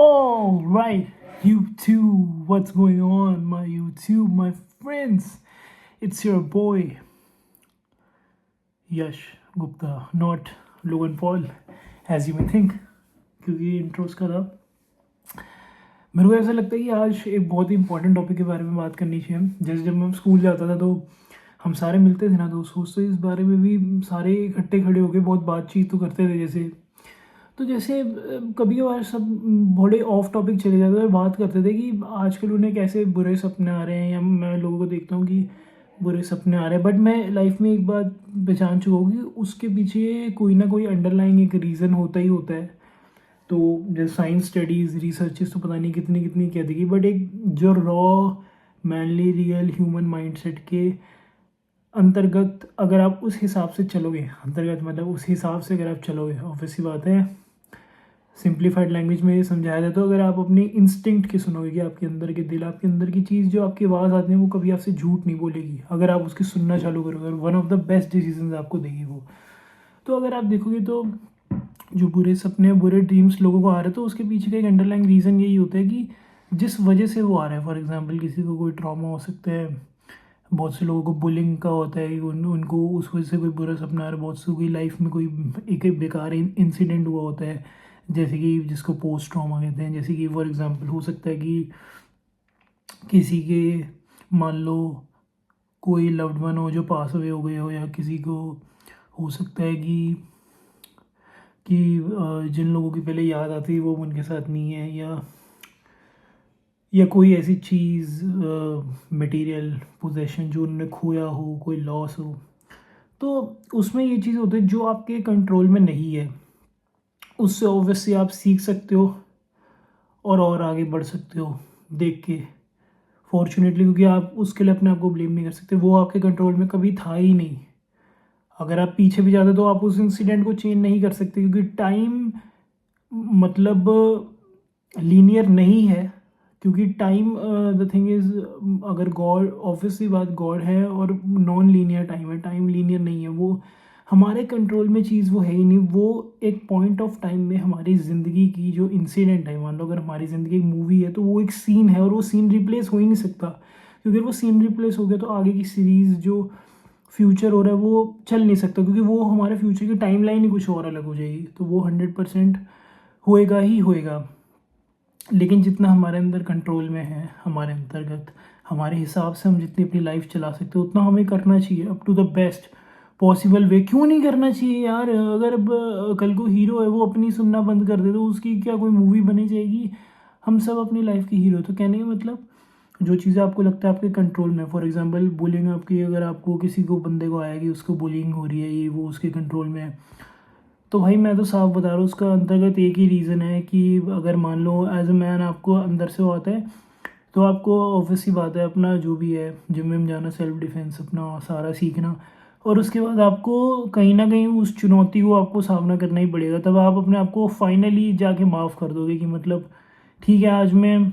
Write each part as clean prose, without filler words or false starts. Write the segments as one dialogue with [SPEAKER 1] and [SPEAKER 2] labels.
[SPEAKER 1] All right, YouTube, what's going on, my YouTube, my friends? It's your boy Yash Gupta, not Logan Paul, as you may think, क्योंकि ये intros का था। मेरे को ऐसा लगता है कि आज एक बहुत ही इंपॉर्टेंट टॉपिक के बारे में बात करनी चाहिए। जैसे जब मैं स्कूल जाता था तो हम सारे मिलते थे ना, तो सोचते इस बारे में भी सारे इकट्ठे खड़े होकर बहुत बातचीत तो करते थे। जैसे कभी कभार सब बड़े ऑफ टॉपिक चले जाते थे और बात करते थे कि आजकल उन्हें कैसे बुरे सपने आ रहे हैं, या मैं लोगों को देखता हूँ कि बुरे सपने आ रहे हैं। बट मैं लाइफ में एक बात पहचान चुका हूँ कि उसके पीछे कोई ना कोई अंडरलाइंग एक रीज़न होता ही होता है। तो जैसे साइंस स्टडीज़ रिसर्चेस तो पता नहीं कितनी कितनी कह देगी, बट एक जो raw mainly real human mindset के अंतर्गत अगर आप उस हिसाब से चलोगे, अंतर्गत मतलब उस हिसाब से अगर आप चलोगे, ऑब्वियस सी बात है, सिंप्लीफाइड लैंग्वेज में ये समझाया जाए तो अगर आप अपनी इंस्टिंक्ट की सुनोगे कि आपके अंदर के दिल, आपके अंदर की चीज़ जो आपकी आवाज़ आती है वो कभी आपसे झूठ नहीं बोलेगी। अगर आप उसकी सुनना चालू करोगे, one of the best decision आपको देगी वो। तो अगर आप देखोगे तो जो बुरे सपने, बुरे ड्रीम्स लोगों को आ रहे हैं, तो उसके पीछे का एक अंडरलाइंग रीज़न यही होता है कि जिस वजह से वो आ रहा है। फॉर एग्जाम्पल किसी को कोई ट्रॉमा हो सकता है, बहुत से लोगों को बुलिंग का होता है, उनको उस वजह से कोई बुरा सपना आ रहा है। बहुत से की लाइफ में कोई एक बेकार इंसिडेंट हुआ होता है, जैसे कि जिसको पोस्ट ट्रॉमा कहते हैं। जैसे कि फॉर एग्जांपल हो सकता है कि किसी के, मान लो कोई लव्ड वन हो जो पास अवे हो गए हो, या किसी को हो सकता है कि जिन लोगों की पहले याद आती है वो उनके साथ नहीं है, या कोई ऐसी चीज़, मटेरियल पोजेशन जो उन्होंने खोया हो, कोई लॉस हो। तो उसमें ये चीज़ होती है जो आपके कंट्रोल में नहीं है। उससे ऑब्वियसली आप सीख सकते हो और आगे बढ़ सकते हो देख के, फॉर्चुनेटली, क्योंकि आप उसके लिए अपने आप को ब्लेम नहीं कर सकते। वो आपके कंट्रोल में कभी था ही नहीं। अगर आप पीछे भी जाते तो आप उस इंसिडेंट को चेंज नहीं कर सकते, क्योंकि टाइम मतलब लीनियर नहीं है। क्योंकि टाइम, द थिंग इज़, अगर गॉड, ऑब्वियसली बात, गॉड है और नॉन लीनियर टाइम है, टाइम लीनियर नहीं है। वो हमारे कंट्रोल में चीज़ वो है ही नहीं। वो एक पॉइंट ऑफ टाइम में हमारी ज़िंदगी की जो इंसिडेंट है, मान लो अगर हमारी ज़िंदगी एक मूवी है तो वो एक सीन है, और वो सीन रिप्लेस हो ही नहीं सकता। क्योंकि अगर वो सीन रिप्लेस हो गया तो आगे की सीरीज़ जो फ्यूचर हो रहा है वो चल नहीं सकता, क्योंकि वो हमारे फ्यूचर की टाइमलाइन ही कुछ और अलग हो जाएगी। तो वो 100% होएगा ही होएगा। लेकिन जितना हमारे अंदर कंट्रोल में है, हमारे अंतर्गत, हमारे हिसाब से हम जितनी अपनी लाइफ चला सकते हैं उतना हमें करना चाहिए, up to the best possible way. क्यों नहीं करना चाहिए यार? अगर अब कल को हीरो है वो अपनी सुनना बंद कर दे तो उसकी क्या कोई मूवी बनी जाएगी? हम सब अपनी लाइफ के हीरो। तो कहने का मतलब, जो चीज़ें आपको लगता है आपके कंट्रोल में, फॉर एग्जांपल बुलिंग आपकी, अगर आपको किसी को बंदे को आया कि उसको बुलिंग हो रही है, ये वो उसके कंट्रोल में है, तो भाई मैं तो साफ बता रहा हूँ, उसका अंतर्गत एक ही रीज़न है कि अगर मान लो एज अ मैन आपको अंदर से वो आता है, तो आपको ऑब्वियसली बात है अपना जो भी है, जिम में जाना, सेल्फ डिफेंस अपना सारा सीखना, और उसके बाद आपको कहीं ना कहीं उस चुनौती को आपको सामना करना ही पड़ेगा। तब आप अपने आप को फाइनली जाके माफ़ कर दोगे कि मतलब ठीक है, आज मैं,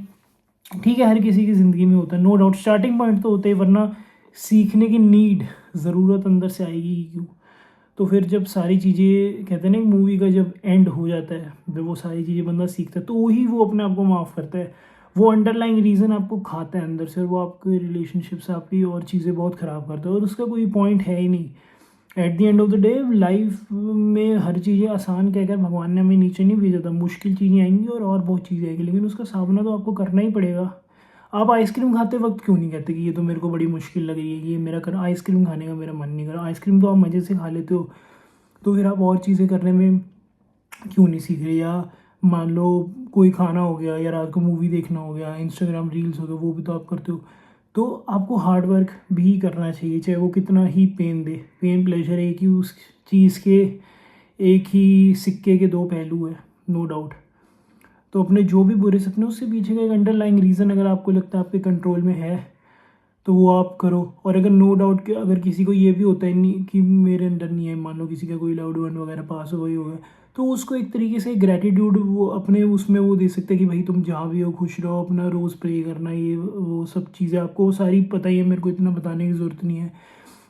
[SPEAKER 1] ठीक है, हर किसी की ज़िंदगी में होता है, नो डाउट, स्टार्टिंग पॉइंट तो होता है, वरना सीखने की नीड, ज़रूरत अंदर से आएगी ही क्यों। तो फिर जब सारी चीज़ें, कहते हैं ना, मूवी का जब एंड हो जाता है, जब वो सारी चीज़ें बंदा सीखता है, तो वही वो अपने आप को माफ़ करता है। वो अंडरलाइंग रीज़न आपको खाता है अंदर से, और वो आपके रिलेशनशिप्स, आपकी और चीज़ें बहुत ख़राब करता है, और उसका कोई पॉइंट है ही नहीं। At the end of the day life में हर चीज़ें आसान कहकर भगवान ने हमें नीचे नहीं भेजा था। मुश्किल चीज़ें आएंगी और बहुत चीज़ें आएंगी, लेकिन उसका सामना तो आपको करना ही पड़ेगा। आप आइसक्रीम खाते वक्त क्यों नहीं कहते कि ये तो मेरे को बड़ी मुश्किल लग रही है, ये मेरा कर आइसक्रीम खाने का मेरा मन नहीं कर रहा? आइसक्रीम तो आप मज़े से खा लेते हो, तो फिर आप और चीज़ें करने में क्यों नहीं सीख रहे? या मान लो कोई खाना हो गया, या रात को मूवी देखना हो गया, इंस्टाग्राम रील्स हो गया, वो भी तो आप करते हो। तो आपको हार्ड वर्क भी करना चाहिए, चाहे वो कितना ही पेन दे। पेन प्लेजर एक ही उस चीज़ के, एक ही सिक्के के दो पहलू है, नो डाउट। तो अपने जो भी बुरे सपने, उससे पीछे का एक अंडरलाइंग रीज़न अगर आपको लगता है आपके कंट्रोल में है, तो वो आप करो। और अगर नो डाउट कि अगर किसी को ये भी होता है नहीं कि मेरे अंडर नहीं है, मान लो किसी का कोई लव्ड वन वगैरह पास हो गई होगा, तो उसको एक तरीके से ग्रैटिट्यूड वो अपने उसमें वो दे सकते हैं कि भाई तुम जहाँ भी हो खुश रहो, अपना रोज़ प्रे करना, ये वो सब चीज़ें आपको सारी पता ही है, मेरे को इतना बताने की ज़रूरत नहीं है।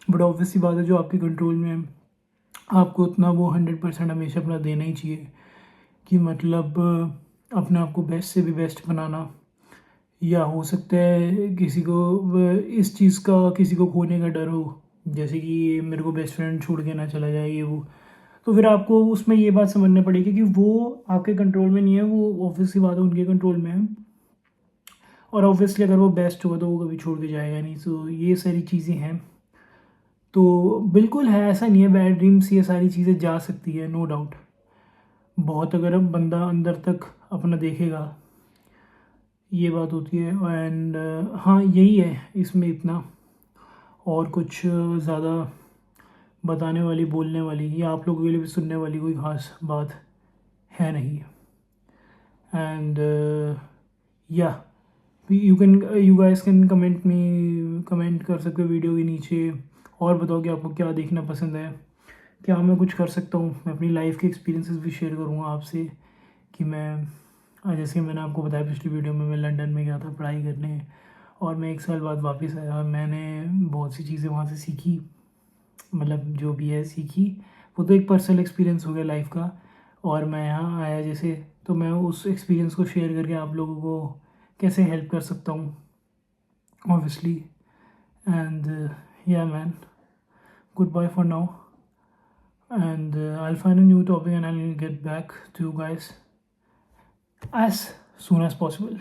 [SPEAKER 1] बट ऑब्वियस सी बात है, जो आपके कंट्रोल में है आपको उतना वो 100% हमेशा अपना देना ही चाहिए। कि मतलब अपने आप को बेस्ट से भी बेस्ट बनाना, या हो सकता है किसी को इस चीज़ का किसी को खोने का डर हो, जैसे कि मेरे को बेस्ट फ्रेंड छोड़ के ना चला जाए ये वो। तो फिर आपको उसमें ये बात समझनी पड़ेगी कि वो आपके कंट्रोल में नहीं है, वो ऑब्वियस सी बात है उनके कंट्रोल में है। और ऑब्वियसली अगर वो बेस्ट हुआ तो वो कभी छोड़ के जाएगा नहीं। सो ये सारी चीज़ें हैं। तो बिल्कुल है, ऐसा नहीं है, बैड ड्रीम्स ये सारी चीज़ें जा सकती है, नो डाउट। बहुत अगर अब बंदा अंदर तक अपना देखेगा, ये बात होती है। एंड हाँ, यही है इसमें इतना, और कुछ ज़्यादा बताने वाली, बोलने वाली, या आप लोगों के लिए भी सुनने वाली कोई ख़ास बात है नहीं। एंड या यू गाइस कैन कमेंट कर सकते हो वीडियो के नीचे, और बताओ कि आपको क्या देखना पसंद है, क्या मैं कुछ कर सकता हूँ। मैं अपनी लाइफ के एक्सपीरियंसेस भी शेयर करूँगा आपसे, कि मैं जैसे मैंने आपको बताया पिछली वीडियो में, मैं लंदन में गया था पढ़ाई करने, और मैं 1 साल बाद वापस आया, और मैंने बहुत सी चीज़ें वहाँ से सीखी, मतलब जो भी है सीखी। वो तो एक पर्सनल एक्सपीरियंस हो गया लाइफ का। और मैं यहाँ आया जैसे, तो मैं उस एक्सपीरियंस को शेयर करके आप लोगों को कैसे हेल्प कर सकता हूँ, obviously. And yeah man, goodbye for now, and I'll find a new topic and I'll get back to you guys as soon as possible.